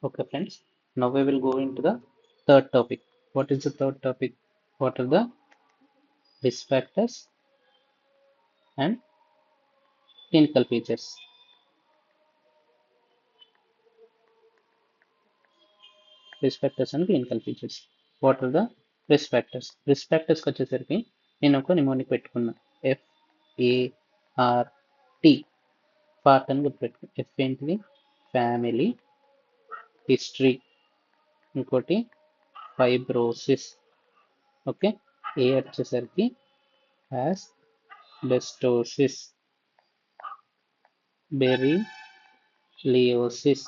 Okay, friends. Now we will go into the third topic. What is the third topic? What are the risk factors and clinical features? Risk factors and clinical features. What are the risk factors? Risk factors వచ్చేసరికి నేను ఒక mnemonic పెట్టుకున్నా. FART fart అని గుర్తుపెట్టుకున్నా. F ఏంటిది? Family history. ఇంకోటి fibrosis. Okay. A వచ్చేసరికి asbestosis, berylliosis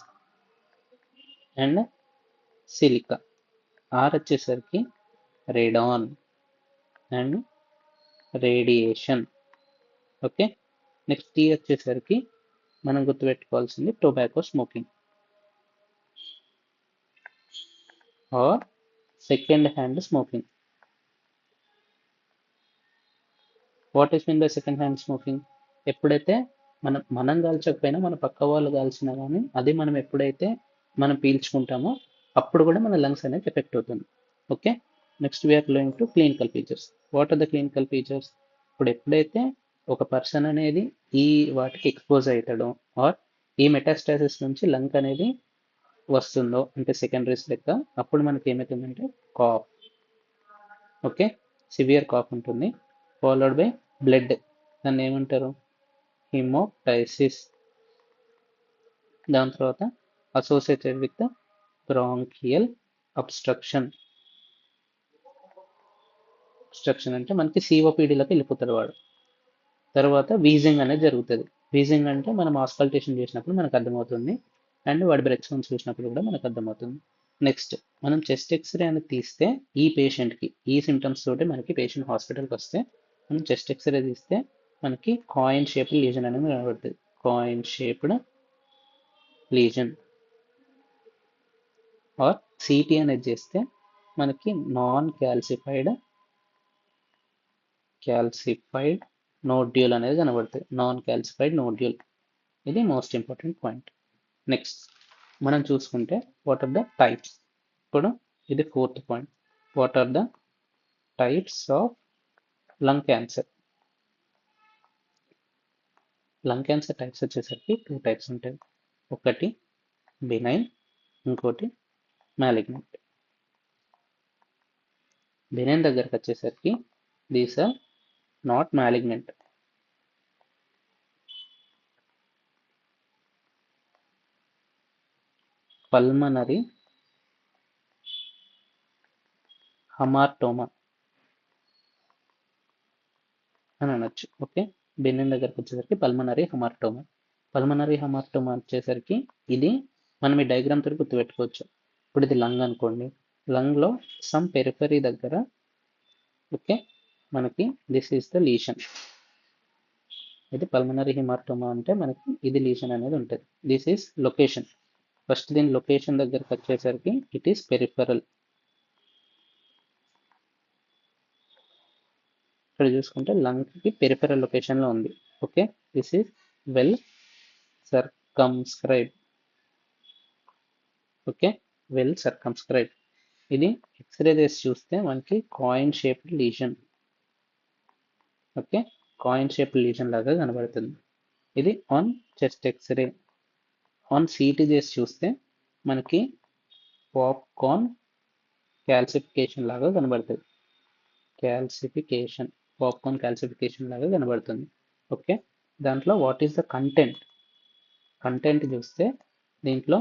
and silica. R వచ్చేసరికి radon and radiation. Okay. Next T వచ్చేసరికి మనం గుర్తుపెట్టుకోవాల్సింది tobacco smoking or second hand smoking. What is mean by second hand smoking? ఎప్పుడైతే మనం కాల్చకపోయినా మన పక్క వాళ్ళు కాల్చినా కానీ అది మనం ఎప్పుడైతే మనం పీల్చుకుంటామో అప్పుడు కూడా మన లంగ్స్ అనేది ఎఫెక్ట్ అవుతుంది. Okay. Next we are going to clinical features. What are the clinical features? ఇప్పుడు ఎప్పుడైతే ఒక పర్సన్ అనేది ఈ వాటికి ఎక్స్పోజ్ అవుతాడో ఆర్ ఈ మెటాస్టాసిస్ నుంచి లంగ్ అనేది వస్తుందో అంటే సెకండరీస్ లెక్క అప్పుడు మనకి ఏమవుతుందంటే కాఫ్. ఓకే. సివియర్ కాఫ్ ఉంటుంది ఫాలోడ్ బై బ్లడ్. దాన్ని ఏమంటారు? హిమోటైసిస్. దాని తర్వాత associated with bronchial obstruction. Obstruction అంటే మనకి సిఓపిడిలోకి వెళ్ళిపోతాడు వాడు. తర్వాత వీజింగ్ అనేది జరుగుతుంది. వీజింగ్ అంటే మనం ఆస్కల్టేషన్ చేసినప్పుడు మనకు అర్థమవుతుంది అండ్ వాడి బ్రెత్ సౌండ్స్ చూసినప్పుడు కూడా మనకు అర్థమవుతుంది. నెక్స్ట్ మనం చెస్ట్ ఎక్స్రే అనేది తీస్తే ఈ పేషెంట్కి ఈ సిమ్టమ్స్ తోటి మనకి పేషెంట్ హాస్పిటల్కి వస్తే మనం చెస్ట్ ఎక్స్రే తీస్తే మనకి కాయిన్ షేప్డ్ లీజన్ అనేది కనబడుతుంది. Coin shaped lesion. Or CT అనేది చేస్తే మనకి నాన్ క్యాల్సిఫైడ్ నోడ్యూల్ అనేది కనబడుతుంది. Non calcified nodule. ఇది మోస్ట్ ఇంపార్టెంట్ పాయింట్. నెక్స్ట్ మనం చూసుకుంటే వాట్ ఆర్ ద టైప్స్. ఇప్పుడు ఇది fourth point. What are the types of lung cancer? Lung cancer types వచ్చేసరికి 2 టైప్స్ ఉంటాయి. ఒకటి బినైన్, ఇంకోటి మ్యాలిగ్నెంట్. బినైన్ దగ్గరకు వచ్చేసరికి these are not malignant. Pulmonary hamartoma అని అనొచ్చు. ఓకే. బినైన్ దగ్గరకు వచ్చేసరికి పల్మనరీ హమార్టోమా. పల్మనరీ హమార్టోమా వచ్చేసరికి ఇది మనం ఈ డయాగ్రామ్ తోటి గుర్తుపెట్టుకోవచ్చు. ఇప్పుడు ఇది లంగ్ అనుకోండి. లంగ్లో సమ్ పెరిఫరీ దగ్గర ఓకే మనకి దిస్ ఈస్ ద లీషన్. ఇది పల్మనరీ హిమార్టోమా అంటే మనకి ఇది లీషన్ అనేది ఉంటుంది. This is location. ఫస్ట్ దీని లొకేషన్ దగ్గరకు వచ్చేసరికి ఇట్ ఈస్ పెరిఫరల్. ఇక్కడ చూసుకుంటే లంగ్కి పెరిఫరల్ లొకేషన్లో ఉంది. Okay. This is well circumscribe. Okay. Well circumscribe. ఇది ఎక్స్రే చేసి చూస్తే మనకి coin shaped lesion. Okay. Coin shaped lesion లాగా కనబడుతుంది. ఇది on chest x ray. On CT చేసి చూస్తే మనకి పాప్కార్న్ క్యాల్సిఫికేషన్ లాగా కనబడుతుంది. క్యాల్సిఫికేషన్, పాప్కార్న్ క్యాల్సిఫికేషన్ లాగా కనబడుతుంది. ఓకే. దాంట్లో what is the content? Content చూస్తే దీంట్లో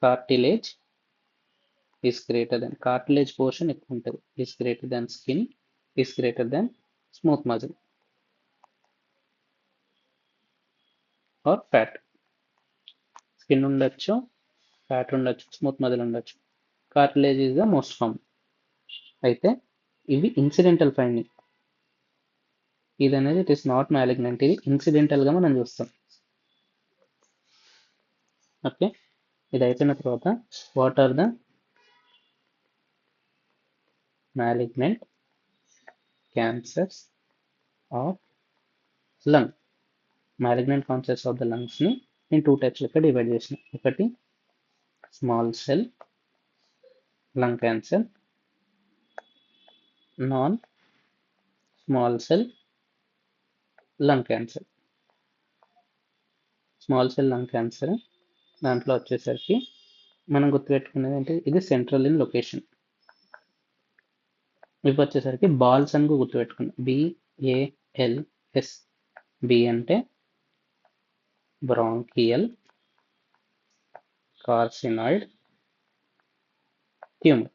cartilage is greater than, cartilage portion ఎక్కువ ఉంటుంది. Is greater than skin, is greater than smooth muscle are fat. Skin ఉండొచ్చు, ఫ్యాట్ ఉండొచ్చు, స్మూత్ మజిల్ ఉండొచ్చు. Cartilage is the most common. అయితే ఇవి incidental finding. ఇది అనేది ఇట్ ఈస్ నాట్ మ్యాలిగ్నెంట్. ఇది ఇన్సిడెంటల్గా మనం చూస్తాం. ఓకే. ఇది అయిపోయిన తర్వాత what are the malignant cancers of lung? Malignant cancers of the లంగ్స్ని నేను 2 టైప్స్ లెక్క డివైడ్ చేసిన. ఒకటి small cell lung cancer, non small cell lung cancer. Small cell lung cancer దాంట్లో వచ్చేసరికి మనం గుర్తుపెట్టుకునేది అంటే ఇది సెంట్రల్ ఇన్ లొకేషన్. ఇవి వచ్చేసరికి బాల్స్ అని గుర్తుపెట్టుకున్నాం. BALS. B అంటే బ్రాంకియల్ కార్సినాయిడ్ ట్యూమర్.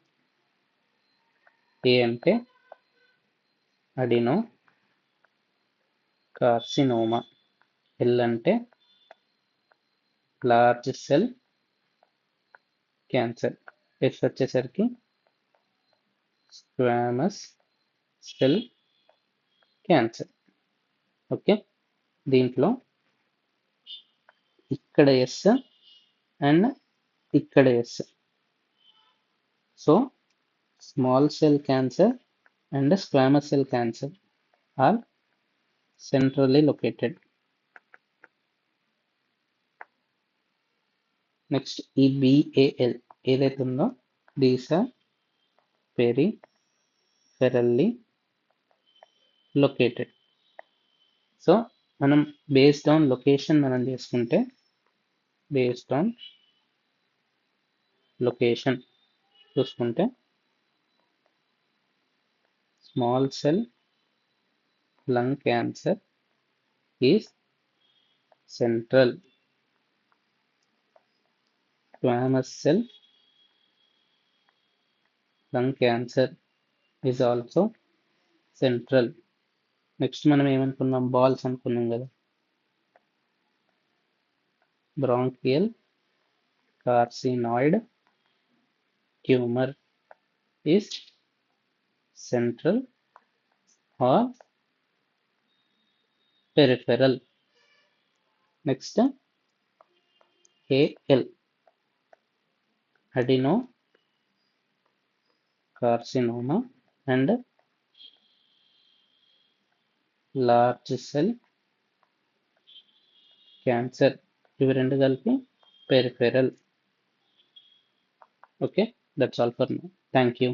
A అంటే అడినో కార్సినోమా. L అంటే లార్జ్ సెల్ క్యాన్సర్. S వచ్చేసరికి స్క్వామస్ సెల్ క్యాన్సర్. ఓకే, దీంట్లో ఇక్కడ S అండ్ ఇక్కడ S. So small cell cancer and squamous cell cancer are centrally located. Next ఈ BAL ఏదైతే ఉందో these are పెరిఫెరల్లీ located. So మనం based on location మనం చేసుకుంటే బేస్డ్ ఆన్ లొకేషన్ చూసుకుంటే small cell lung cancer is central. Squamous cell lung cancer is also central. Next మనం ఏమనుకున్నాం, balls అనుకున్నాం కదా. Bronchial carcinoid tumour is central or peripheral. Next, AL adeno carcinoma and large cell cancer. ఇవి రెండు కలిపి peripheral. Okay, that's all for now. Thank you.